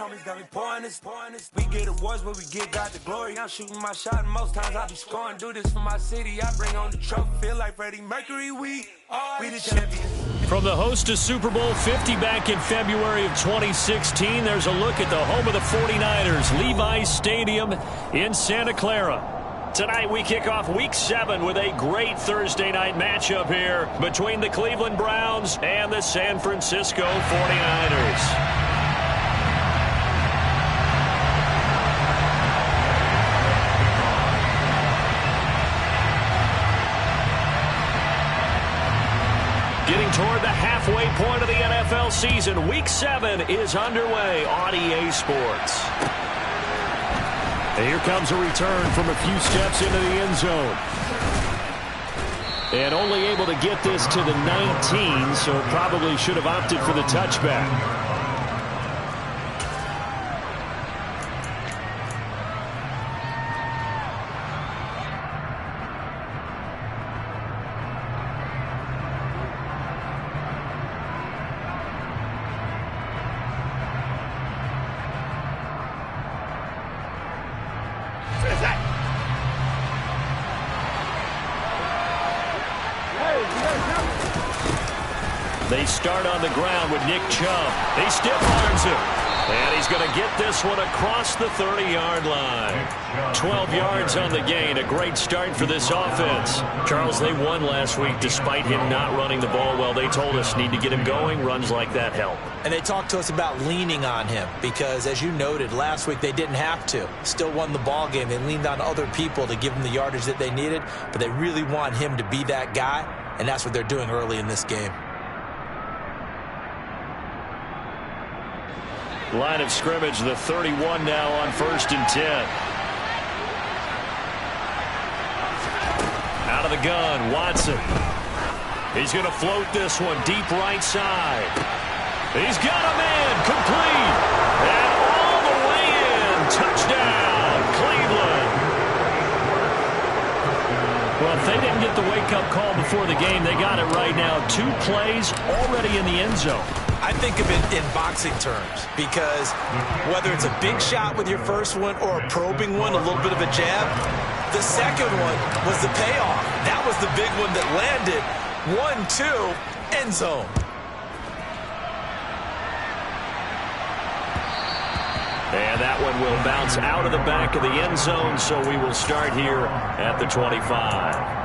homies got me pouring this. We get awards, but we get God the glory. I'm shooting my shot, and most times I be scoring. Do this for my city. I bring on the trophy. Feel like Freddie Mercury. We the champions. From the host to Super Bowl 50 back in February of 2016, there's a look at the home of the 49ers, Levi's Stadium in Santa Clara. Tonight we kick off Week 7 with a great Thursday night matchup here between the Cleveland Browns and the San Francisco 49ers. Getting toward the halfway point of the NFL season, Week 7 is underway on EA Sports. And here comes a return from a few steps into the end zone. And only able to get this to the 19, so probably should have opted for the touchback. They start on the ground with Nick Chubb. He stiff arms him. And he's going to get this one across the 30-yard line. 12 yards on the gain. A great start for this offense. Charles, they won last week despite him not running the ball well. They told us need to get him going. Runs like that help. And they talked to us about leaning on him because, as you noted, last week they didn't have to. Still won the ball game. They leaned on other people to give them the yardage that they needed, but they really want him to be that guy, and that's what they're doing early in this game. Line of scrimmage, the 31 now on 1st and 10. Out of the gun, Watson. He's going to float this one deep right side. He's got a man, complete. And all the way in, touchdown, Cleveland. Well, if they didn't get the wake-up call before the game, they got it right now. 2 plays already in the end zone. I think of it in boxing terms because whether it's a big shot with your first one or a probing one, a little bit of a jab, the second one was the payoff. That was the big one that landed. 1-2, end zone. And that one will bounce out of the back of the end zone, so we will start here at the 25.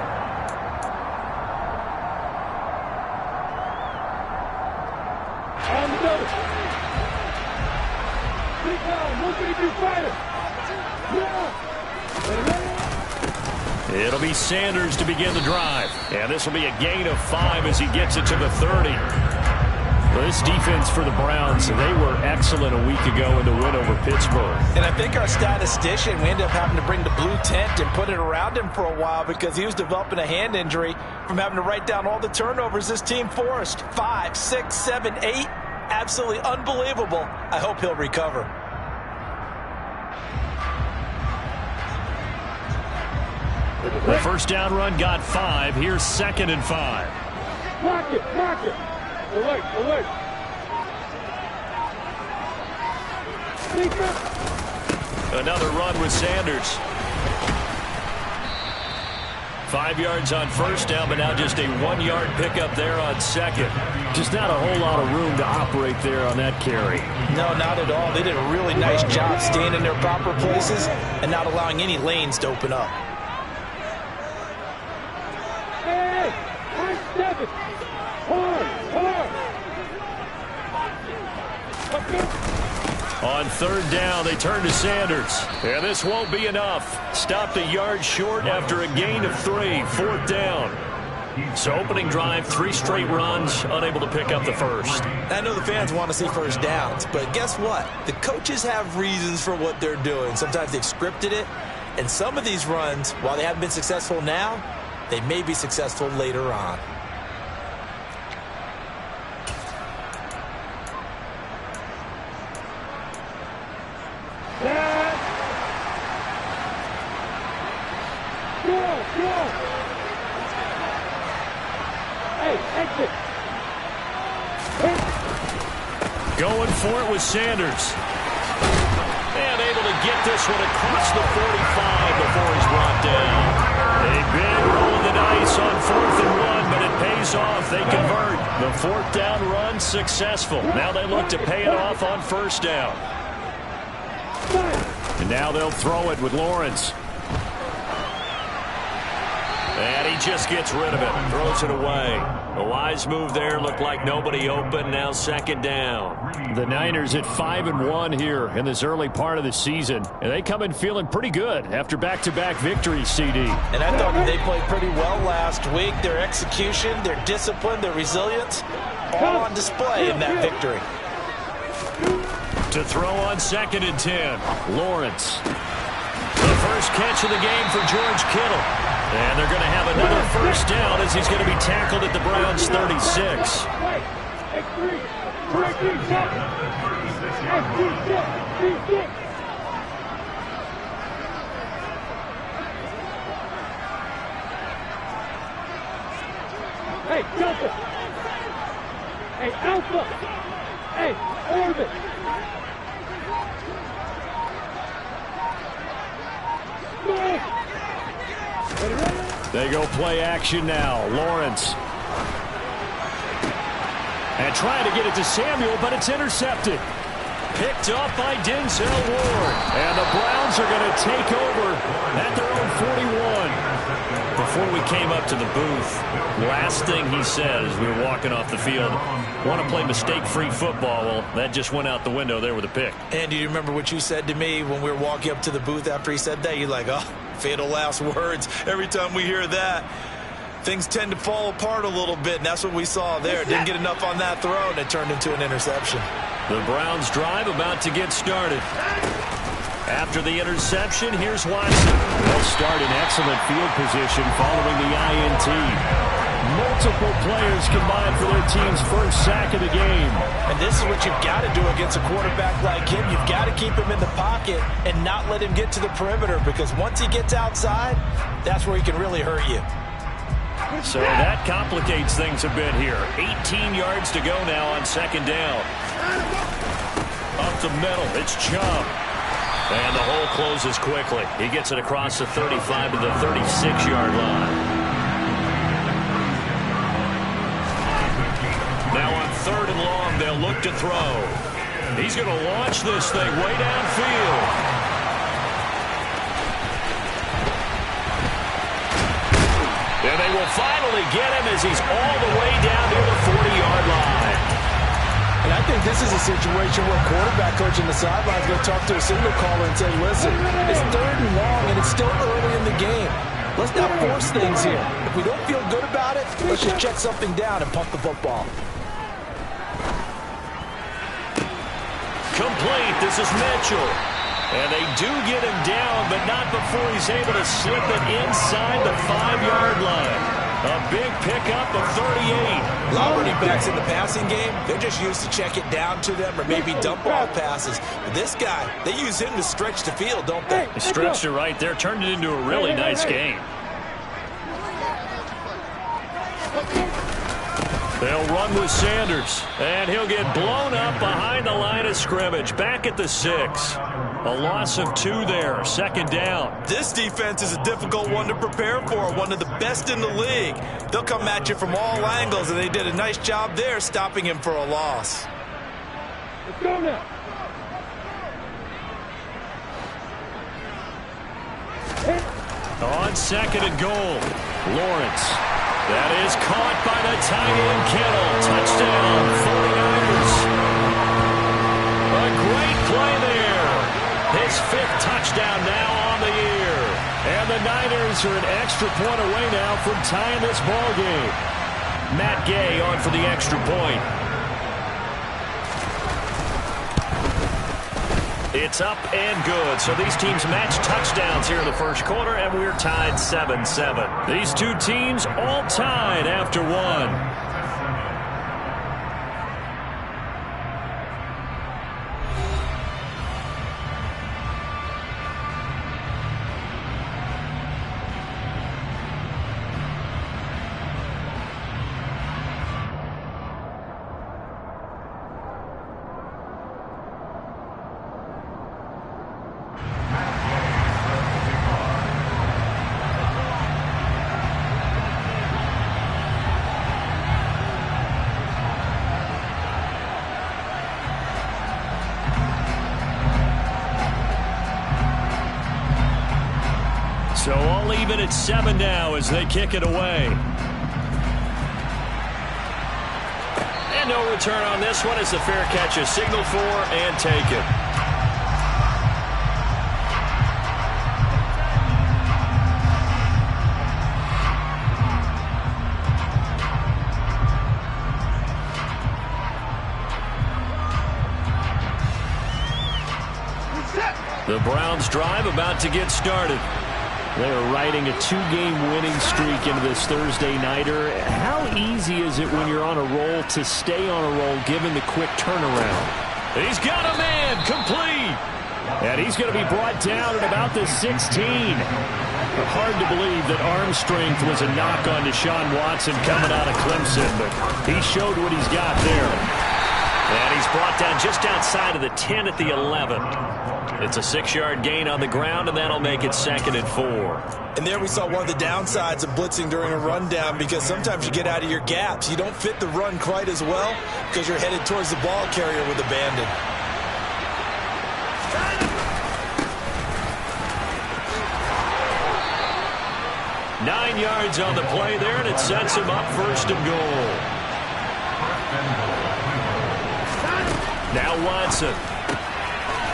It'll be Sanders to begin the drive. And this will be a gain of 5 as he gets it to the 30. Well, this defense for the Browns, they were excellent a week ago in the win over Pittsburgh. And I think our statistician, we ended up having to bring the blue tent and put it around him for a while because he was developing a hand injury from having to write down all the turnovers this team forced. 5, 6, 7, 8. Absolutely unbelievable. I hope he'll recover. The first down run got 5. Here's 2nd and 5. Mark it. Alert. Another run with Sanders. 5 yards on first down, but now just a 1-yard pickup there on 2nd. Just not a whole lot of room to operate there on that carry. No, not at all. They did a really nice job staying in their proper places and not allowing any lanes to open up. Hey, I'm 7. Hard. On 3rd down, they turn to Sanders. And this won't be enough. Stopped a yard short after a gain of 3. 4th down. So opening drive, 3 straight runs, unable to pick up the first. I know the fans want to see first downs, but guess what? The coaches have reasons for what they're doing. Sometimes they've scripted it, and some of these runs, while they haven't been successful now, they may be successful later on. Going for it with Sanders. And able to get this one across the 45 before he's brought down. A big roll of the dice on 4th and 1, but it pays off. They convert. The 4th down run successful. Now they look to pay it off on 1st down. And now they'll throw it with Lawrence. And he just gets rid of it. Throws it away. A wise move there. Looked like nobody open. Now 2nd down. The Niners at 5-1 here in this early part of the season. And they come in feeling pretty good after back-to-back victories, CD. And I thought that they played pretty well last week. Their execution, their discipline, their resilience, all on display in that victory. To throw on 2nd and 10. Lawrence. The first catch of the game for George Kittle. And they're going to have another 1st down as he's going to be tackled at the Browns' 36. Hey, Delta! Hey, Alpha! Hey, Orbit! They go play action now. Lawrence. And trying to get it to Samuel, but it's intercepted. Picked up by Denzel Ward. And the Browns are going to take over at their own 41. Before we came up to the booth, last thing he said as we were walking off the field, want to play mistake-free football. Well, that just went out the window there with a pick. And do you remember what you said to me when we were walking up to the booth after he said that? You're like, oh, fatal last words. Every time we hear that, things tend to fall apart a little bit, and that's what we saw there. Didn't get enough on that throw, and it turned into an interception. The Browns drive about to get started. After the interception, here's Watson. They'll start in excellent field position following the INT. Multiple players combined for their team's first sack of the game. And this is what you've got to do against a quarterback like him. You've got to keep him in the pocket and not let him get to the perimeter, because once he gets outside, that's where he can really hurt you. So that complicates things a bit here. 18 yards to go now on 2nd down. Up the middle, it's Chubb. And the hole closes quickly. He gets it across the 35 to the 36-yard line. Now on 3rd and long, they'll look to throw. He's going to launch this thing way downfield. And they will finally get him as he's all the way down near the 40-yard line. And I think this is a situation where a quarterback coach in the sideline is going to talk to a signal caller and say, listen, it's 3rd and long and it's still early in the game. Let's not force things here. If we don't feel good about it, let's just check something down and pump the football. Complete. This is Mitchell. And they do get him down, but not before he's able to slip it inside the 5-yard line. A big pickup of 38. A lot of running backs in the passing game, they're just used to check it down to them or maybe dump off passes. But this guy, they use him to stretch the field, don't they? He stretched it right there, turned it into a really nice game. They'll run with Sanders, and he'll get blown up behind the line of scrimmage, back at the 6. A loss of 2 there, 2nd down. This defense is a difficult one to prepare for, one of the best in the league. They'll come at you from all angles, and they did a nice job there stopping him for a loss. Let's go now. On 2nd and goal, Lawrence. That is caught by the tight end, Kittle. Touchdown, 49ers. A great play there. His 5th touchdown now on the year. And the Niners are an extra point away now from tying this ball game. Matt Gay on for the extra point. It's up and good. So these teams match touchdowns here in the first quarter, and we're tied 7-7. These two teams all tied after 1. So all even at 7 now as they kick it away. And no return on this one as the fair catch is signaled for and taken. The Browns drive about to get started. They're riding a 2-game winning streak into this Thursday nighter. How easy is it when you're on a roll to stay on a roll given the quick turnaround? He's got a man complete. And he's going to be brought down at about the 16. Hard to believe that arm strength was a knock on Deshaun Watson coming out of Clemson, but he showed what he's got there. And he's brought down just outside of the 10 at the 11. It's a 6-yard gain on the ground, and that'll make it 2nd and 4. And there we saw one of the downsides of blitzing during a rundown, because sometimes you get out of your gaps. You don't fit the run quite as well because you're headed towards the ball carrier with abandon. Nine yards on the play there, and it sets him up 1st and goal. Now Watson.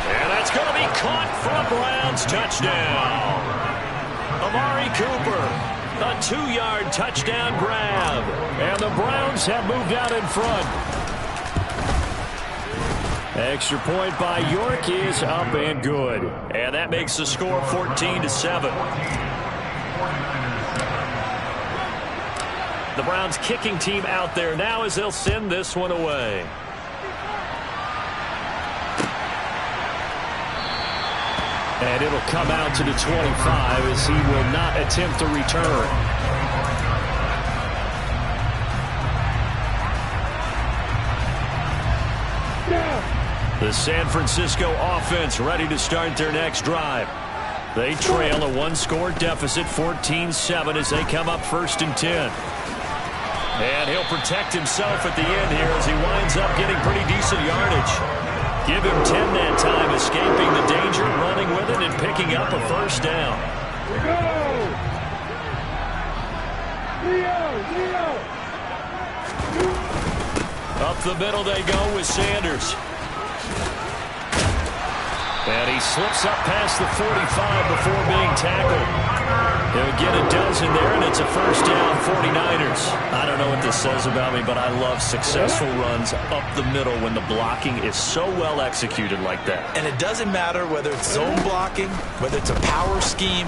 And that's going to be caught for a Browns touchdown. Amari Cooper, a 2-yard touchdown grab. And the Browns have moved out in front. Extra point by York is up and good. And that makes the score 14-7. The Browns kicking team out there now as they'll send this one away. And it'll come out to the 25 as he will not attempt to return. The San Francisco offense ready to start their next drive. They trail a 1-score deficit, 14-7, as they come up 1st and 10. And he'll protect himself at the end here as he winds up getting pretty decent yardage. Give him 10 that time, escaping the danger, running with it, and picking up a 1st down. Up the middle they go with Sanders. And he slips up past the 45 before being tackled. He'll get a dozen there, and it's a 1st down, 49ers. I don't know what this says about me, but I love successful runs up the middle when the blocking is so well executed like that. And it doesn't matter whether it's zone blocking, whether it's a power scheme.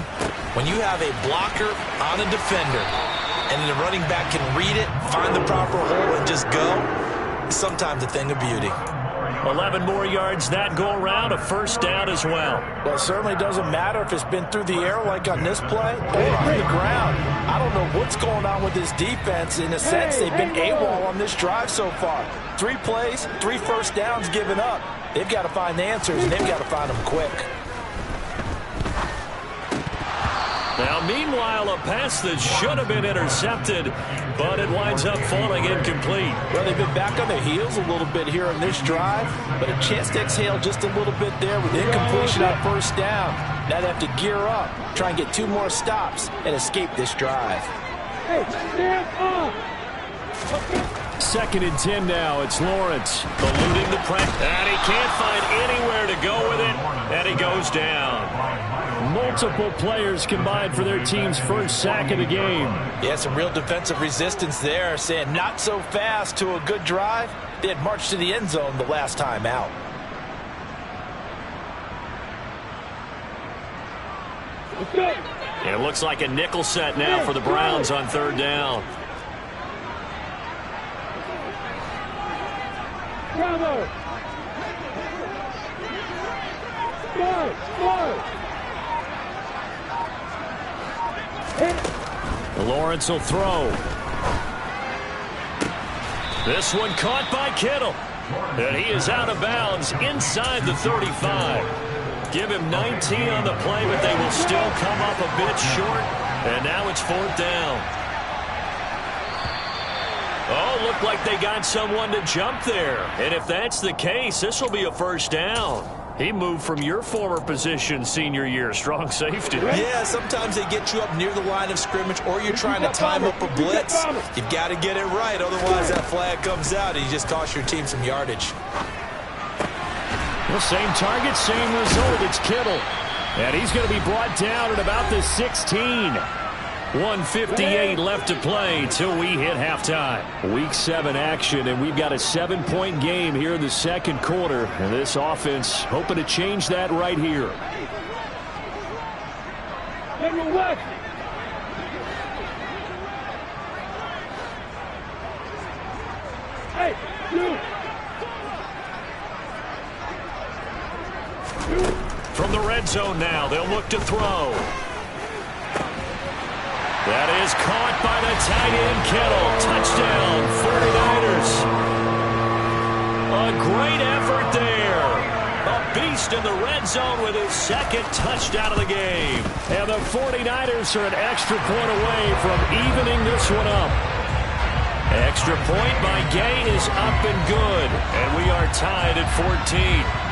When you have a blocker on a defender, and the running back can read it, find the proper hole, and just go, it's sometimes a thing of beauty. 11 more yards that go around, a 1st down as well. Well, it certainly doesn't matter if it's been through the air like on this play or on the ground. I don't know what's going on with this defense. In a sense, they've been AWOL on this drive so far. 3 plays, 3 1st downs given up. They've got to find the answers, and they've got to find them quick. Now, meanwhile, a pass that should have been intercepted, but it winds up falling incomplete. Well, they've been back on their heels a little bit here on this drive, but a chance to exhale just a little bit there with incompletion on 1st down. Now they have to gear up, try and get 2 more stops, and escape this drive. Hey, stand up! 2nd and 10 now. It's Lawrence eluding the press, and he can't find anywhere to go with it, and he goes down. Multiple players combined for their team's 1st sack of the game. Yeah, some real defensive resistance there, saying not so fast to a good drive. They had marched to the end zone the last time out. Let's go! And it looks like a nickel set now for the Browns on 3rd down. Bravo! Smart! Lawrence will throw. This one caught by Kittle. And he is out of bounds inside the 35. Give him 19 on the play, but they will still come up a bit short. And now it's 4th down. Oh, looked like they got someone to jump there. And if that's the case, this will be a 1st down. He moved from your former position senior year, strong safety. Yeah, sometimes they get you up near the line of scrimmage or you're trying to time up a blitz. You've got to get it right, otherwise that flag comes out and you just cost your team some yardage. The same target, same result. It's Kittle. And he's going to be brought down at about the 16. 1:58 left to play till we hit halftime. Week 7 action, and we've got a 7-point game here in the second quarter. And this offense hoping to change that right here. Hey, you. From the red zone now, they'll look to throw. That is caught by the tight end, Kittle. Touchdown, 49ers. A great effort there. A beast in the red zone with his second touchdown of the game. And the 49ers are an extra point away from evening this one up. Extra point by Gay is up and good. And we are tied at 14.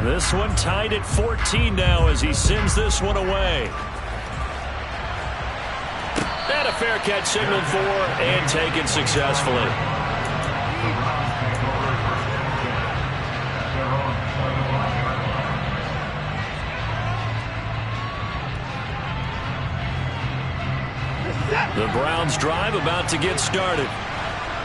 This one tied at 14 now as he sends this one away. And a fair catch signaled for and taken successfully. The Browns drive about to get started.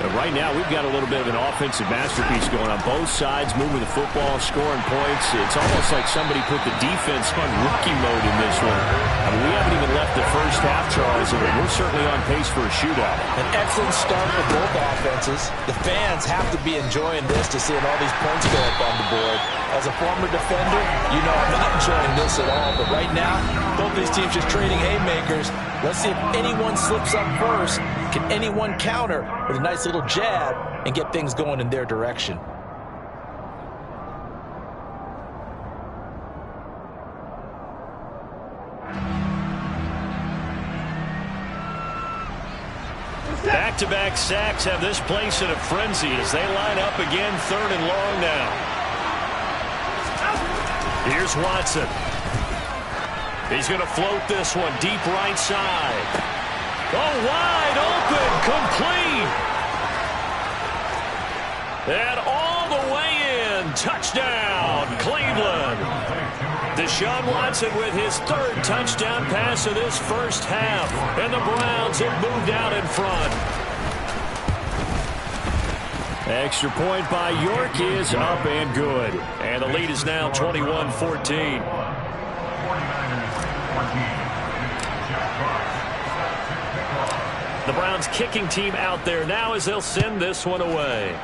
But right now, we've got a little bit of an offensive masterpiece going on both sides, moving the football, scoring points. It's almost like somebody put the defense on rookie mode in this one. I mean, we haven't even left the first half, Charles, and we're certainly on pace for a shootout. An excellent start for both offenses. The fans have to be enjoying this to seeing all these points go up on the board. As a former defender, you know I'm not enjoying this at all. But right now, both these teams just trading haymakers. Let's see if anyone slips up first. Can anyone counter with a nice little jab and get things going in their direction? Back-to-back sacks have this place in a frenzy as they line up again, 3rd and long now. Here's Watson. He's going to float this one deep right side. Oh, wide open, complete. And all the way in, touchdown, Cleveland. Deshaun Watson with his 3rd touchdown pass of this first half. And the Browns have moved out in front. Extra point by York is up and good. And the lead is now 21-14. The Browns kicking team out there now as they'll send this one away.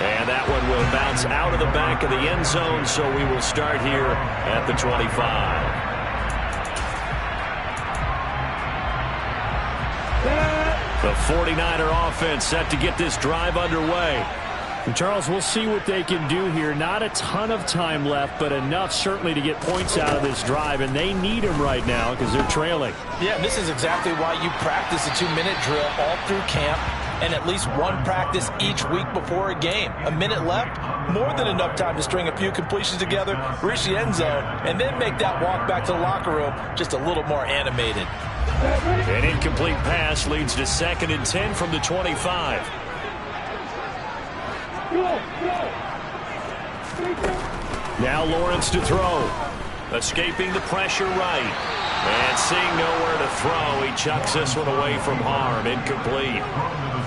And that one will bounce out of the back of the end zone, so we will start here at the 25. The 49er offense set to get this drive underway. And Charles, we'll see what they can do here. Not a ton of time left, but enough certainly to get points out of this drive, and they need them right now because they're trailing. Yeah, this is exactly why you practice a 2-minute drill all through camp and at least one practice each week before a game. A minute left, more than enough time to string a few completions together, reach the end zone, and then make that walk back to the locker room just a little more animated. An incomplete pass leads to 2nd and 10 from the 25. Now Lawrence to throw. Escaping the pressure right. And seeing nowhere to throw, he chucks this one away from harm. Incomplete.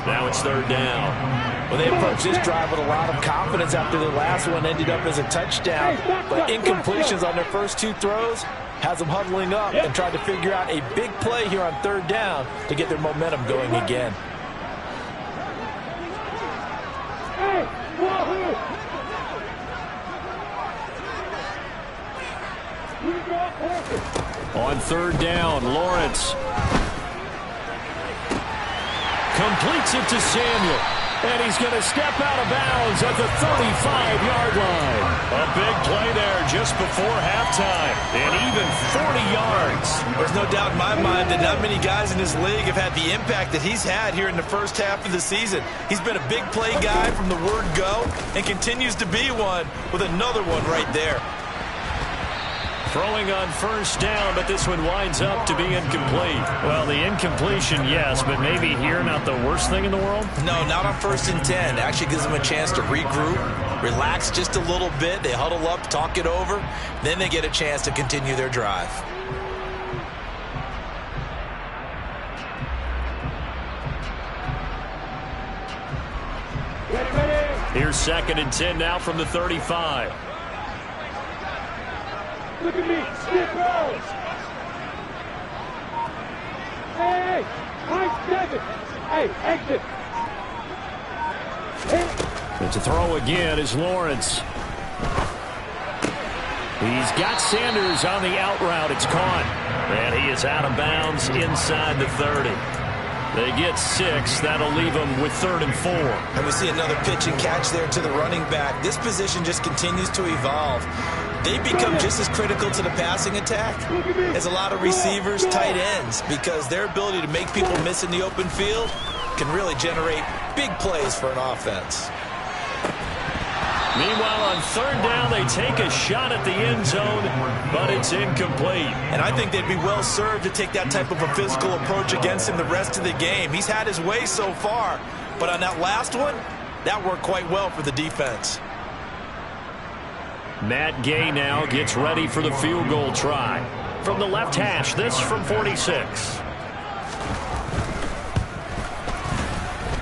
Now it's 3rd down. Well, they approached this drive with a lot of confidence after the last one ended up as a touchdown. But incompletions on their first 2 throws has them huddling up and trying to figure out a big play here on 3rd down to get their momentum going again. On third down, Lawrence completes it to Samuel. And he's going to step out of bounds at the 35-yard line. A big play there just before halftime. And even 40 yards. There's no doubt in my mind that not many guys in this league have had the impact that he's had here in the first half of the season. He's been a big play guy from the word go and continues to be one with another one right there. Throwing on first down, but this one winds up to be incomplete. Well, the incompletion, yes, but maybe here not the worst thing in the world? No, not on 1st and 10. Actually gives them a chance to regroup, relax just a little bit. They huddle up, talk it over. Then they get a chance to continue their drive. Here's 2nd and 10 now from the 35. Look at me, skip rows. Hey, high 7. Hey, exit. Hey. And to throw again is Lawrence. He's got Sanders on the out route. It's caught. And he is out of bounds inside the 30. They get 6. That'll leave them with 3rd and 4. And we see another pitch and catch there to the running back. This position just continues to evolve. They become just as critical to the passing attack as a lot of receivers, tight ends, because their ability to make people miss in the open field can really generate big plays for an offense. Meanwhile, on 3rd down, they take a shot at the end zone, but it's incomplete. And I think they'd be well served to take that type of a physical approach against him the rest of the game. He's had his way so far, but on that last one, that worked quite well for the defense. Matt Gay now gets ready for the field goal try. From the left hash, this from 46.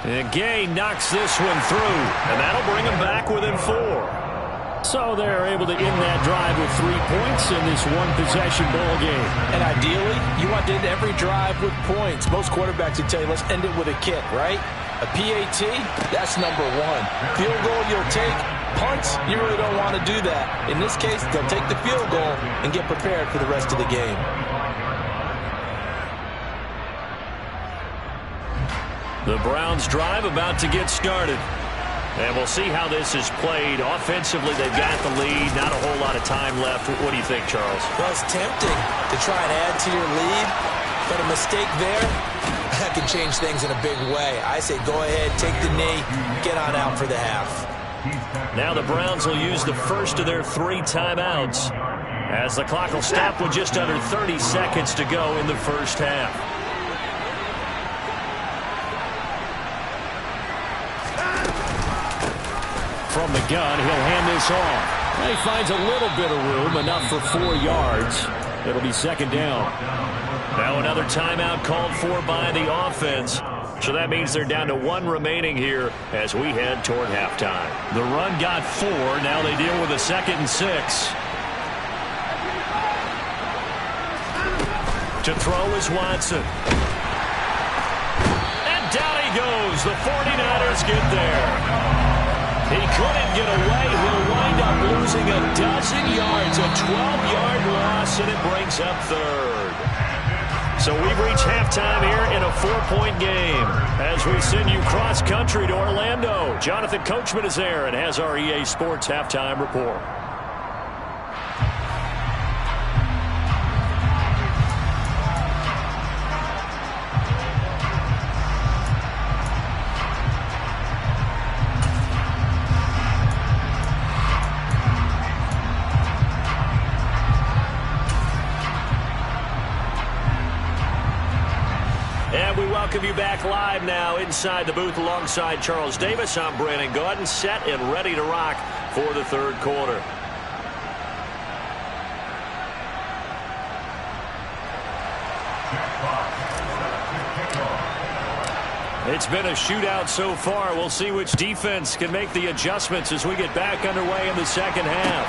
And Gay knocks this one through, and that'll bring him back within 4. So they're able to end that drive with 3 points in this one-possession ball game. And ideally, you want to end every drive with points. Most quarterbacks would tell you, let's end it with a kick, right? A PAT, that's number 1. Field goal, you'll take. Punts, you really don't want to do that. In this case, they'll take the field goal and get prepared for the rest of the game. The Browns drive about to get started. And we'll see how this is played. Offensively, they've got the lead. Not a whole lot of time left. What do you think, Charles? Well, it's tempting to try and add to your lead, but a mistake there, that can change things in a big way. I say go ahead, take the knee, get on out for the half. Now the Browns will use the first of their 3 timeouts as the clock will stop with just under 30 seconds to go in the first half. From the gun, he'll hand this off. And he finds a little bit of room, enough for 4 yards. It'll be 2nd down. Now another timeout called for by the offense. So that means they're down to 1 remaining here as we head toward halftime. The run got 4. Now they deal with a 2nd and 6. To throw is Watson. And down he goes. The 49ers get there. He couldn't get away. He'll wind up losing a dozen yards. A 12-yard loss, and it brings up 3rd. So we've reached halftime here in a 4-point game as we send you cross-country to Orlando. Jonathan Coachman is there and has our EA Sports halftime report. Welcome you back live now inside the booth alongside Charles Davis. I'm Brandon Gaudin, set and ready to rock for the 3rd quarter. It's been a shootout so far. We'll see which defense can make the adjustments as we get back underway in the 2nd half.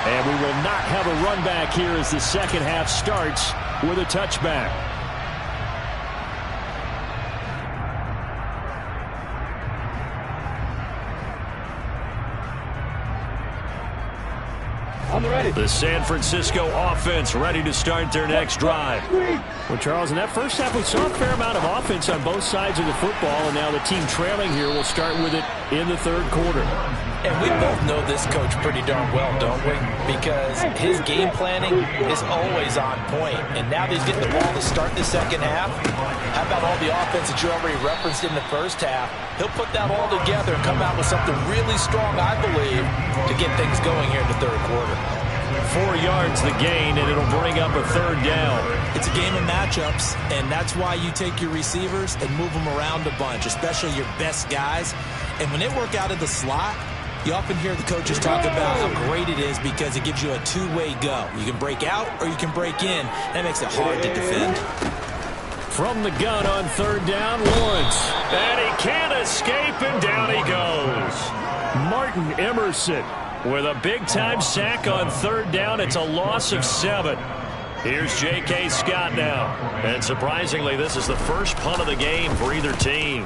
And we will not have a run back here as the 2nd half starts with a touchback. On the The San Francisco offense ready to start their next drive. Well, Charles, in that first half, we saw a fair amount of offense on both sides of the football, and now the team trailing here will start with it in the third quarter. And we both know this coach pretty darn well, don't we? Because his game planning is always on point. And now that he's getting the ball to start the second half, how about all the offense that you already referenced in the first half? He'll put that all together and come out with something really strong, I believe, to get things going here in the third quarter. 4 yards the gain, and it'll bring up a third down. It's a game of matchups, and that's why you take your receivers and move them around a bunch, especially your best guys. And when they work out of the slot, you often hear the coaches talk about how great it is because it gives you a two-way go. You can break out or you can break in. That makes it hard to defend. From the gun on third down, Lawrence. And he can't escape, and down he goes. Martin Emerson with a big-time sack on third down. It's a loss of 7. Here's J.K. Scott now. And surprisingly, this is the first punt of the game for either team.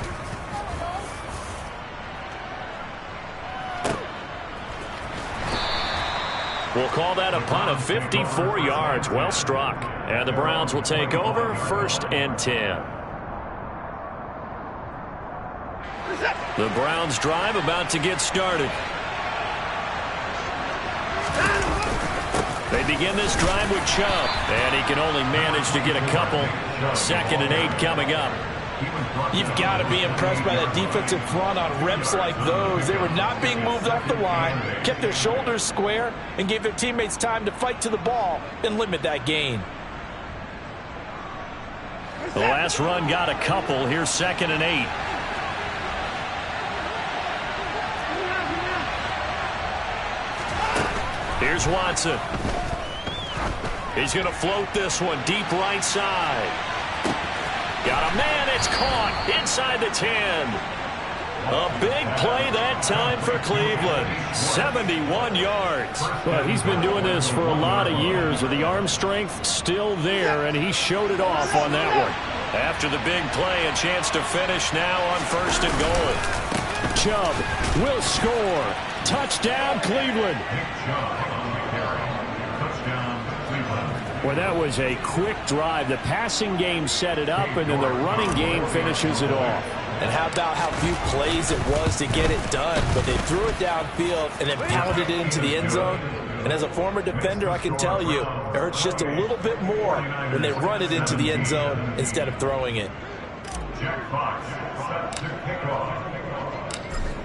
We'll call that a punt of 54 yards. Well struck. And the Browns will take over, 1st and 10. The Browns drive about to get started. They begin this drive with Chubb, and he can only manage to get a couple. 2nd and 8 coming up. You've got to be impressed by that defensive front on reps like those. They were not being moved off the line, kept their shoulders square, and gave their teammates time to fight to the ball and limit that gain. The last run got a couple. Here's 2nd and 8. Here's Watson. He's going to float this one deep right side. Got a man. It's caught inside the 10. A big play that time for Cleveland. 71 yards. Well, he's been doing this for a lot of years with the arm strength still there, and he showed it off on that one. After the big play, a chance to finish now on 1st and goal. Chubb will score. Touchdown, Cleveland. Well, that was a quick drive. The passing game set it up, and then the running game finishes it off. And how about how few plays it was to get it done, but they threw it downfield and then pounded it into the end zone. And as a former defender, I can tell you, it hurts just a little bit more when they run it into the end zone instead of throwing it.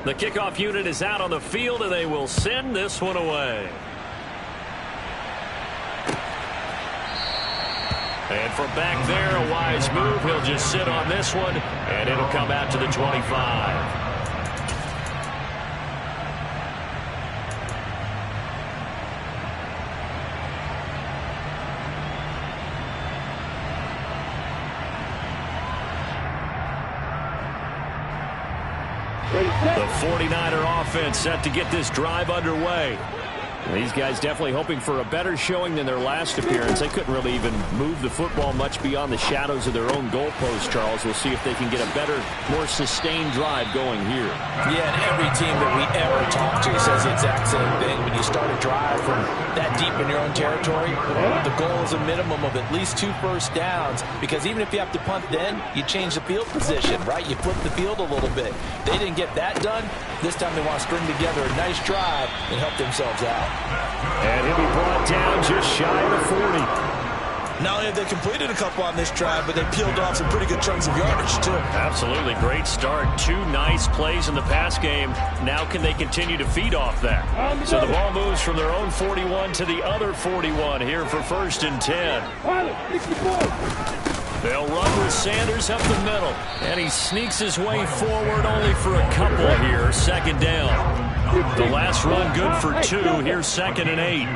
The kickoff unit is out on the field, and they will send this one away. And from back there, a wise move. He'll just sit on this one, and it'll come out to the 25. The 49er offense set to get this drive underway. These guys definitely hoping for a better showing than their last appearance. They couldn't really even move the football much beyond the shadows of their own goalpost, Charles. We'll see if they can get a better, more sustained drive going here. Yeah, and every team that we ever talk to says the exact same thing. When you start a drive from that deep in your own territory, the goal is a minimum of at least 2 first downs, because even if you have to punt then, you change the field position, right? You flip the field a little bit. They didn't get that done. This time they want to string together a nice drive and help themselves out. And he'll be brought down just shy of the 40. Not only have they completed a couple on this drive, but they peeled off some pretty good chunks of yardage, too. Absolutely. Great start. 2 nice plays in the pass game. Now can they continue to feed off that? So the ball moves from their own 41 to the other 41 here for 1st and 10. They'll run with Sanders up the middle. And he sneaks his way forward only for a couple here. 2nd down. The last run good for 2. Here's 2nd and 8.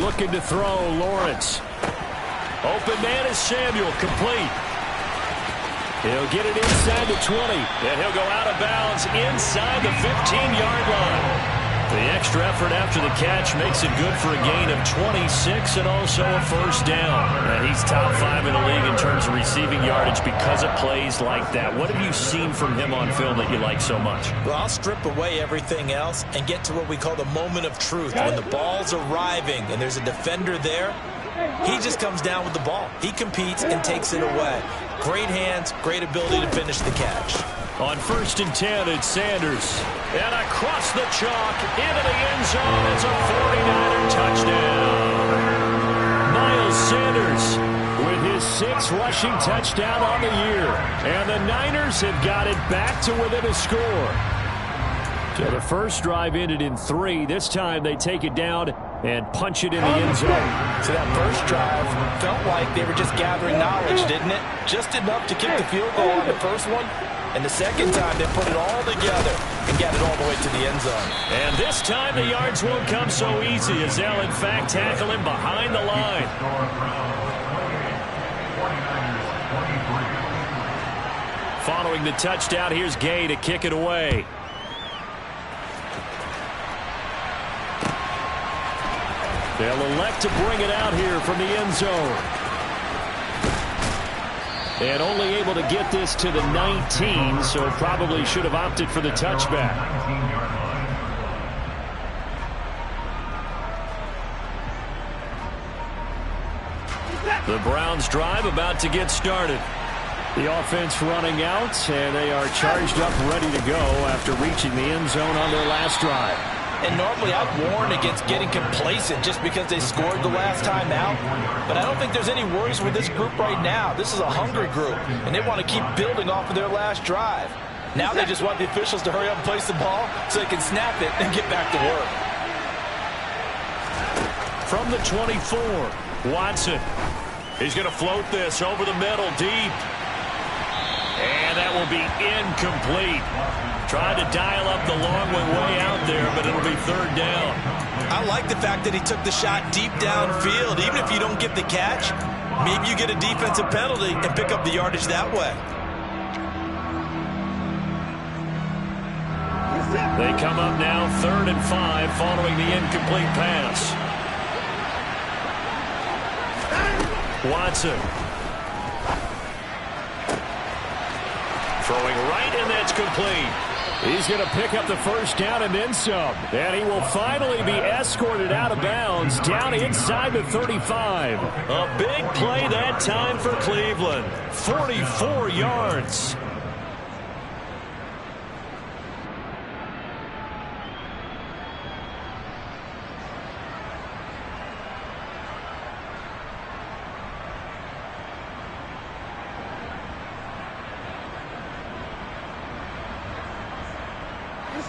Looking to throw, Lawrence. Open man is Samuel, complete. He'll get it inside the 20. And he'll go out of bounds inside the 15-yard line. The extra effort after the catch makes it good for a gain of 26 and also a first down. And he's top 5 in the league in terms of receiving yardage because of plays like that. What have you seen from him on film that you like so much? Well, I'll strip away everything else and get to what we call the moment of truth. When the ball's arriving and there's a defender there, he just comes down with the ball. He competes and takes it away. Great hands, great ability to finish the catch. On 1st and 10, it's Sanders. And across the chalk, into the end zone. It's a 49er touchdown. Miles Sanders with his 6th rushing touchdown on the year. And the Niners have got it back to within a score. So the first drive ended in 3. This time they take it down and punch it in the end zone. So that first drive felt like they were just gathering knowledge, didn't it? Just enough to kick the field goal on the first one. And the second time, they put it all together and got it all the way to the end zone. And this time, the yards won't come so easy as they'll, in fact, tackle him behind the line. Following the touchdown, here's Gay to kick it away. They'll elect to bring it out here from the end zone. And only able to get this to the 19, so probably should have opted for the touchback. The Browns drive about to get started. The offense running out, and they are charged up, ready to go after reaching the end zone on their last drive. And normally I'd warn against getting complacent just because they scored the last time out. But I don't think there's any worries with this group right now. This is a hungry group, and they want to keep building off of their last drive. Now they just want the officials to hurry up and place the ball so they can snap it and get back to work. From the 24, Watson. He's going to float this over the middle deep. And that will be incomplete. Tried to dial up the long way out there, but it'll be 3rd down. I like the fact that he took the shot deep downfield. Even if you don't get the catch, maybe you get a defensive penalty and pick up the yardage that way. They come up now 3rd and 5 following the incomplete pass. Watson. Throwing right, and that's complete. He's going to pick up the first down and then some. And he will finally be escorted out of bounds down inside the 35. A big play that time for Cleveland. 44 yards.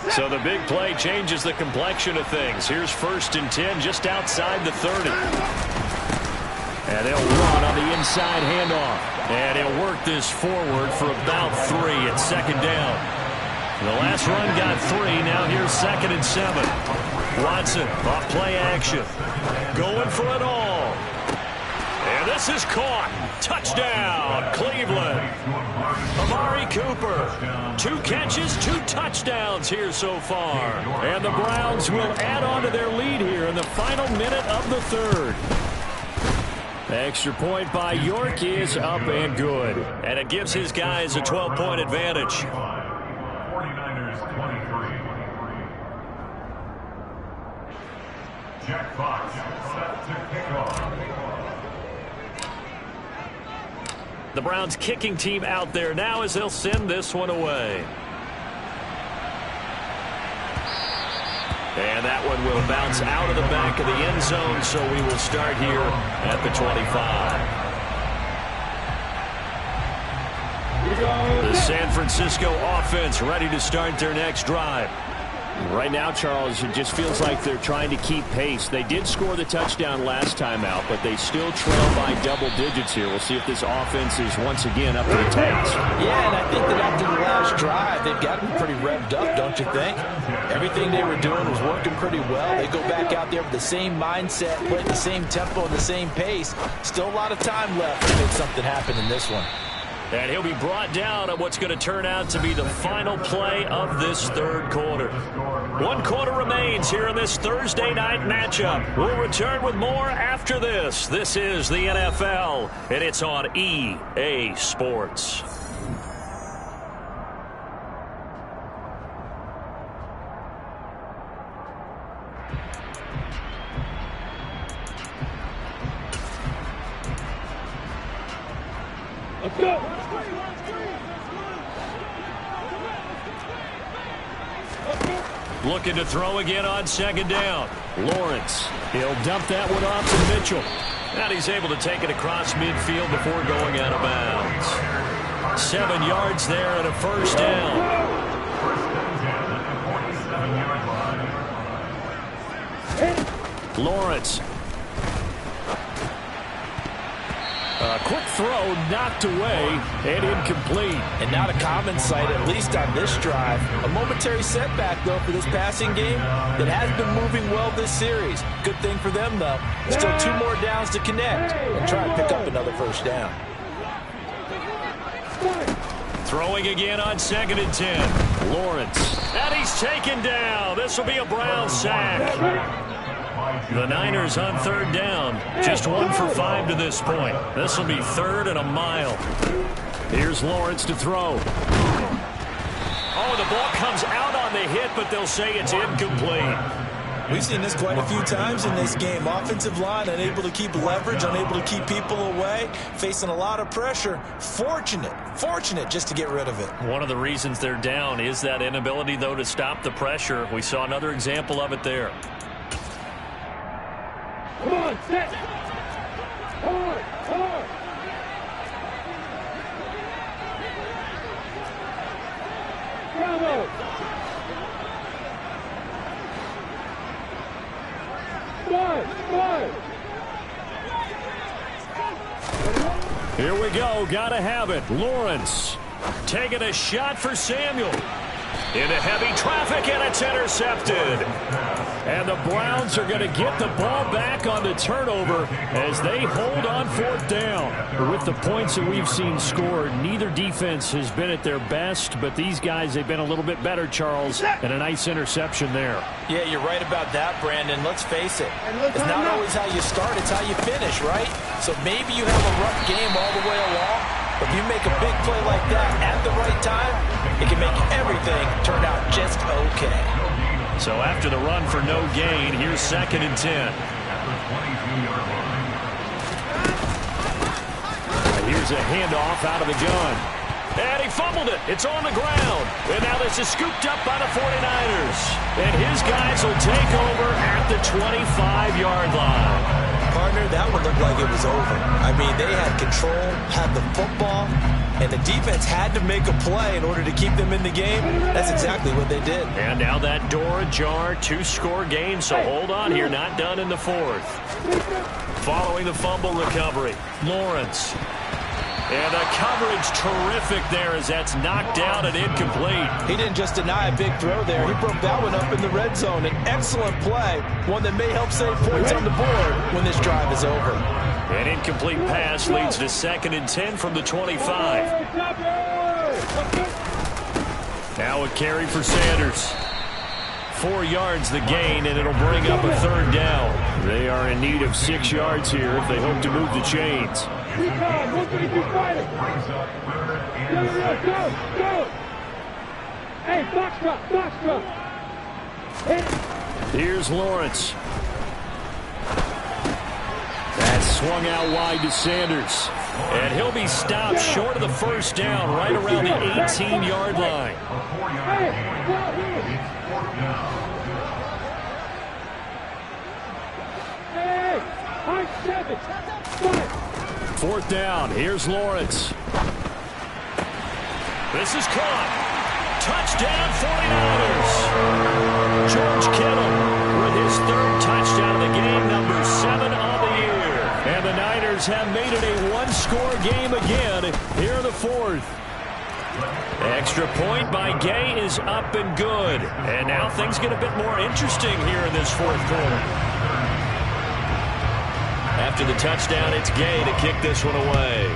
So the big play changes the complexion of things. Here's 1st and 10 just outside the 30. And they'll run on the inside handoff. And he'll work this forward for about 3 at 2nd down. The last run got 3. Now here's 2nd and 7. Watson off play action. Going for it all. And this is caught. Touchdown, Cleveland. Amari Cooper. 2 catches, 2 touchdowns here so far. And the Browns will add on to their lead here in the final minute of the 3rd. Extra point by York is up and good. And it gives his guys a 12-point advantage. 49ers 23. Jack Fox set to kick off. The Browns kicking team out there now as they'll send this one away. And that one will bounce out of the back of the end zone, so we will start here at the 25. The San Francisco offense ready to start their next drive. Right now, Charles, it just feels like they're trying to keep pace. They did score the touchdown last time out, but they still trail by double digits here. We'll see if this offense is once again up to the task. Yeah, and I think that after the last drive, they've got to be pretty revved up, don't you think? Everything they were doing was working pretty well. They go back out there with the same mindset, play at the same tempo and the same pace. Still a lot of time left to make something happen in this one. And he'll be brought down on what's going to turn out to be the final play of this third quarter. 1 quarter remains here in this Thursday night matchup. We'll return with more after this. This is the NFL, and it's on EA Sports. Let's go. Looking to throw again on second down. Lawrence. He'll dump that one off to Mitchell. And he's able to take it across midfield before going out of bounds. 7 yards there and a first down. Lawrence. A quick throw knocked away and incomplete. And not a common sight, at least on this drive. A momentary setback, though, for this passing game that has been moving well this series. Good thing for them, though. Still 2 more downs to connect and try to pick up another first down. Throwing again on 2nd and 10. Lawrence. And he's taken down. This will be a Brown sack. The Niners on 3rd down. Just 1 for 5 to this point. This will be 3rd and a mile. Here's Lawrence to throw. Oh, the ball comes out on the hit, but they'll say it's incomplete. We've seen this quite a few times in this game. Offensive line unable to keep leverage, unable to keep people away, facing a lot of pressure. Fortunate just to get rid of it. One of the reasons they're down is that inability, though, to stop the pressure. We saw another example of it there. Come on, set. Hard. Bravo. Five. Here we go. Gotta have it. Lawrence taking a shot for Samuel. Into heavy traffic, and it's intercepted. And the Browns are going to get the ball back on the turnover as they hold on 4th down. With the points that we've seen scored, neither defense has been at their best, but these guys, they've been a little bit better, Charles, and a nice interception there. Yeah, you're right about that, Brandon. Let's face it. It's not always how you start, it's how you finish, right? So maybe you have a rough game all the way along, but if you make a big play like that at the right time, it can make everything turn out just okay. So after the run for no gain, here's 2nd and 10. Here's a handoff out of the gun. And he fumbled it. It's on the ground. And now this is scooped up by the 49ers. And his guys will take over at the 25-yard line. Partner, that one looked like it was over. I mean, they had control, had the football, and the defense had to make a play in order to keep them in the game. That's exactly what they did. And now that door ajar, 2-score game, so hold on here, not done in the 4th. Following the fumble recovery, Lawrence. And the coverage terrific there as that's knocked down and incomplete. He didn't just deny a big throw there. He broke that one up in the red zone. An excellent play, one that may help save points on the board when this drive is over. An incomplete pass leads to 2nd and 10 from the 25. Now a carry for Sanders. 4 yards the gain, and it'll bring up a 3rd down. They are in need of 6 yards here if they hope to move the chains. Go. Hey, box drop. Here's Lawrence. That's swung out wide to Sanders. And he'll be stopped short of the first down right around the 18-yard line. Hey, 4th down. Here's Lawrence. This is caught. Touchdown 49ers. George Kittle with his 3rd touchdown of the game, number 7 on the year. And the Niners have made it a 1-score game again here in the 4th. Extra point by Gay is up and good. And now things get a bit more interesting here in this 4th quarter. After the touchdown, it's Gay to kick this one away.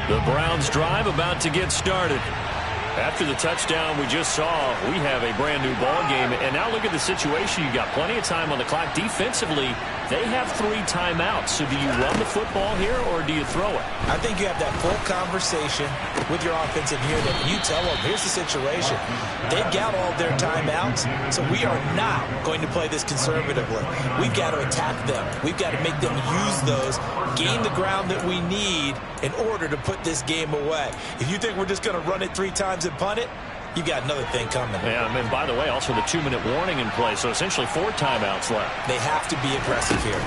The Browns drive about to get started. After the touchdown we just saw, we have a brand new ball game. And now look at the situation. You got plenty of time on the clock. Defensively, they have 3 timeouts. So do you run the football here or do you throw it? I think you have that full conversation with your offensive unit. And you tell them, here's the situation. They've got all their timeouts, so we are not going to play this conservatively. We've got to attack them. We've got to make them use those, gain the ground that we need in order to put this game away. If you think we're just going to run it 3 times and punt it, you've got another thing coming. Yeah, and by the way, also the 2-minute warning in play, so essentially 4 timeouts left. They have to be aggressive here.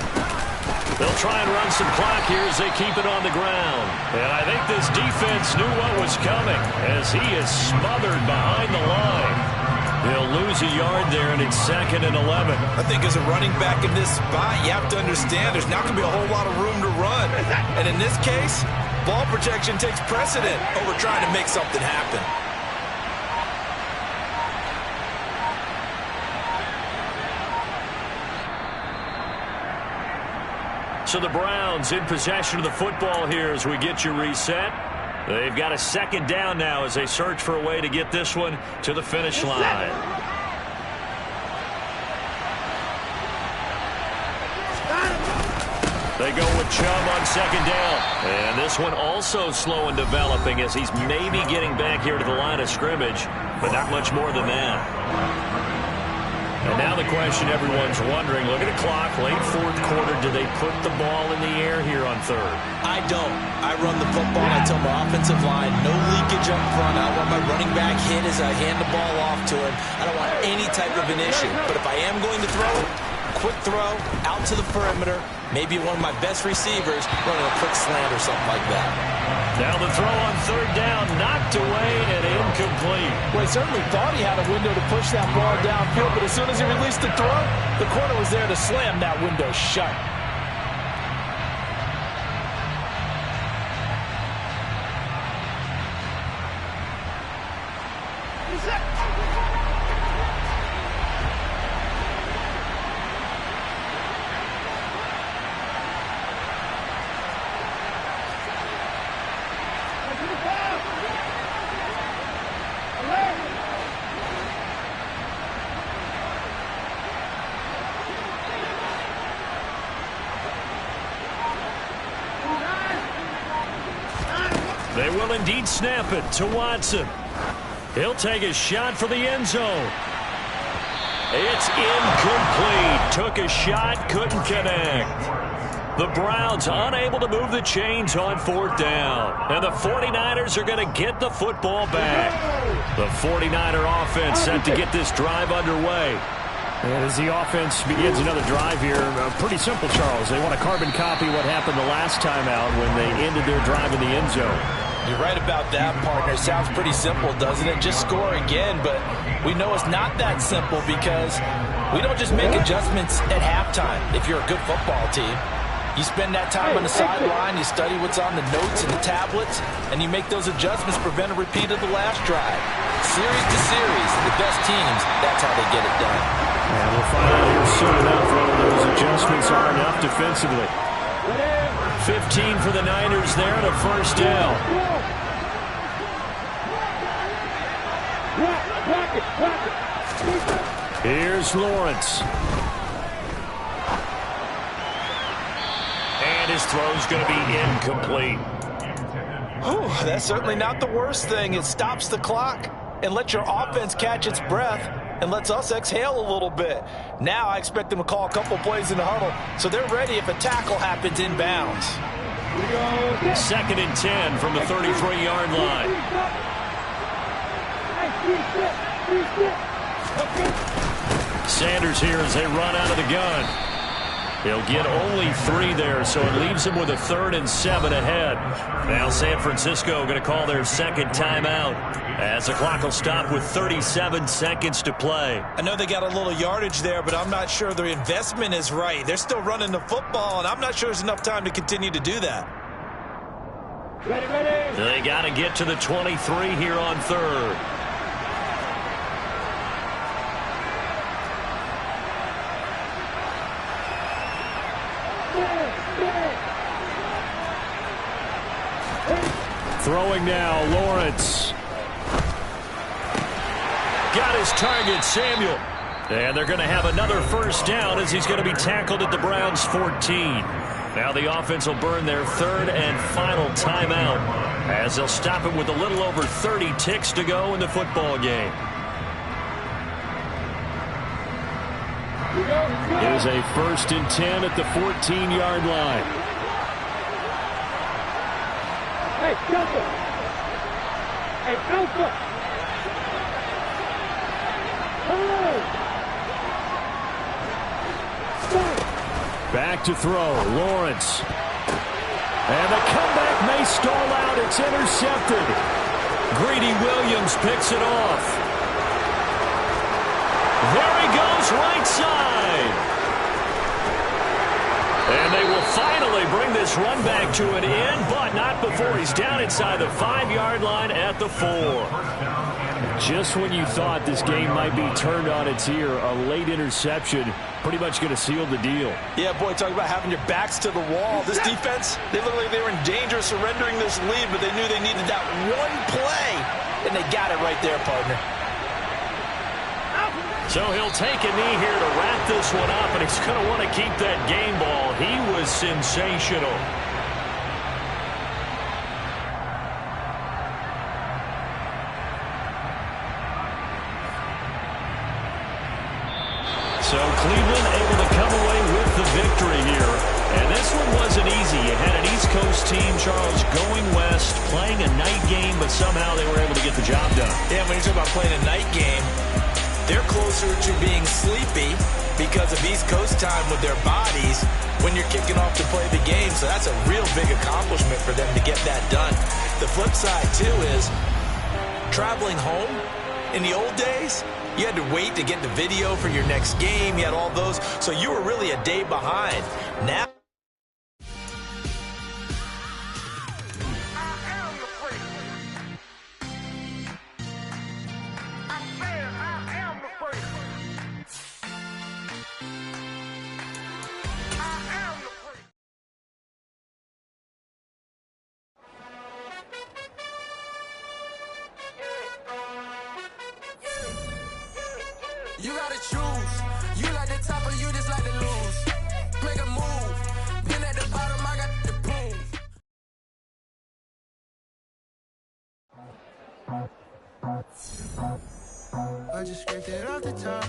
They'll try and run some clock here as they keep it on the ground. And I think this defense knew what was coming as he is smothered behind the line. He'll lose a yard there, and it's 2nd and 11. I think as a running back in this spot, you have to understand there's not going to be a whole lot of room to run. And in this case, ball protection takes precedent over trying to make something happen. So the Browns in possession of the football here as we get you reset. They've got a 2nd down now as they search for a way to get this one to the finish line. They go with Chubb on 2nd down. And this one also slow in developing as he's maybe getting back here to the line of scrimmage, but not much more than that. And now the question everyone's wondering, look at the clock, late 4th quarter, do they put the ball in the air here on 3rd? I don't. I run the football. I tell my offensive line, no leakage up front. I want my running back hit as I hand the ball off to him. I don't want any type of an issue. But if I am going to throw it, quick throw, out to the perimeter, maybe one of my best receivers running a quick slant or something like that. Now the throw on 3rd down, knocked away and incomplete. Well, he certainly thought he had a window to push that ball downfield, but as soon as he released the throw, the corner was there to slam that window shut. They will indeed snap it to Watson. He'll take a shot for the end zone. It's incomplete. Took a shot, couldn't connect. The Browns unable to move the chains on 4th down. And the 49ers are going to get the football back. The 49er offense set to get this drive underway. And as the offense begins another drive here, pretty simple, Charles. They want to carbon copy what happened the last time out when they ended their drive in the end zone. You're right about that, partner. It sounds pretty simple, doesn't it? Just score again, but we know it's not that simple because we don't just make adjustments at halftime if you're a good football team. You spend that time on the sideline, you study what's on the notes and the tablets, and you make those adjustments, prevent a repeat of the last drive. Series to series, the best teams, that's how they get it done. And we'll find out here soon enough whether those adjustments are enough defensively. 15 for the Niners there and a 1st down. Here's Lawrence. And his throw's going to be incomplete. Whew, that's certainly not the worst thing. It stops the clock and lets your offense catch its breath and lets us exhale a little bit. Now I expect them to call a couple plays in the huddle so they're ready if a tackle happens inbounds. 2nd and 10 from the 33-yard line. Sanders here as they run out of the gun. He'll get only 3 there, so it leaves him with a 3rd and 7 ahead. Now San Francisco going to call their 2nd timeout as the clock will stop with 37 seconds to play. I know they got a little yardage there, but I'm not sure their investment is right. They're still running the football, and I'm not sure there's enough time to continue to do that. Ready. They got to get to the 23 here on 3rd. Hey. Throwing now, Lawrence. Got his target, Samuel. And they're going to have another first down as he's going to be tackled at the Browns' 14. Now the offense will burn their third and final timeout as they'll stop it with a little over 30 ticks to go in the football game. It is a 1st and 10 at the 14-yard line. Hey, Alpha! Hey, Alpha! Back to throw, Lawrence. And the comeback may stall out. It's intercepted. Greedy Williams picks it off. There he goes, right side. And they will finally bring this run back to an end, but not before he's down inside the 5-yard line at the 4. Just when you thought this game might be turned on its ear, a late interception pretty much going to seal the deal. Yeah, boy, talk about having your backs to the wall. This defense, they looked like they were in danger of surrendering this lead, but they knew they needed that one play, and they got it right there, partner. So he'll take a knee here to wrap this one up, and he's going to want to keep that game ball. He was sensational. So Cleveland able to come away with the victory here. And this one wasn't easy. You had an East Coast team, Charles, going west, playing a night game, but somehow they were able to get the job done. Yeah, when you talk about playing a night game, they're closer to being sleepy because of East Coast time with their bodies when you're kicking off to play the game. So that's a real big accomplishment for them to get that done. The flip side, too, is traveling home in the old days, you had to wait to get the video for your next game. You had all those. So you were really a day behind. Now, You gotta choose. You like the top or you just like to lose. Make a move. Been at the bottom, I got the proof. I just scraped it off the top.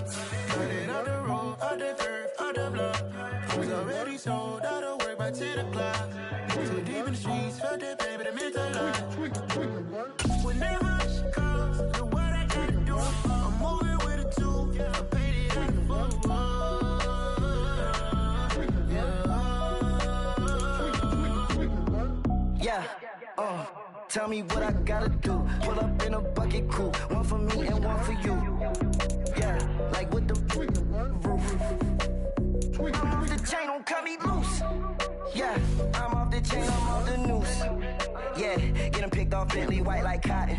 Cut it off the road, off the curve, off the block. Was already sold, out of work by 10 o'clock. Too deep in the streets, felt that pain, but it meant a lot. Whenever she comes, look what I gotta do. I'm moving with a two. I paid it at the Yeah, tell me what I gotta do. Pull up in a bucket crew, one for me and one for you. Yeah, like with the roof. I'm off the chain, don't cut me loose. Yeah, I'm off the chain, I'm off the noose. Yeah, getting picked off Bentley white like cotton.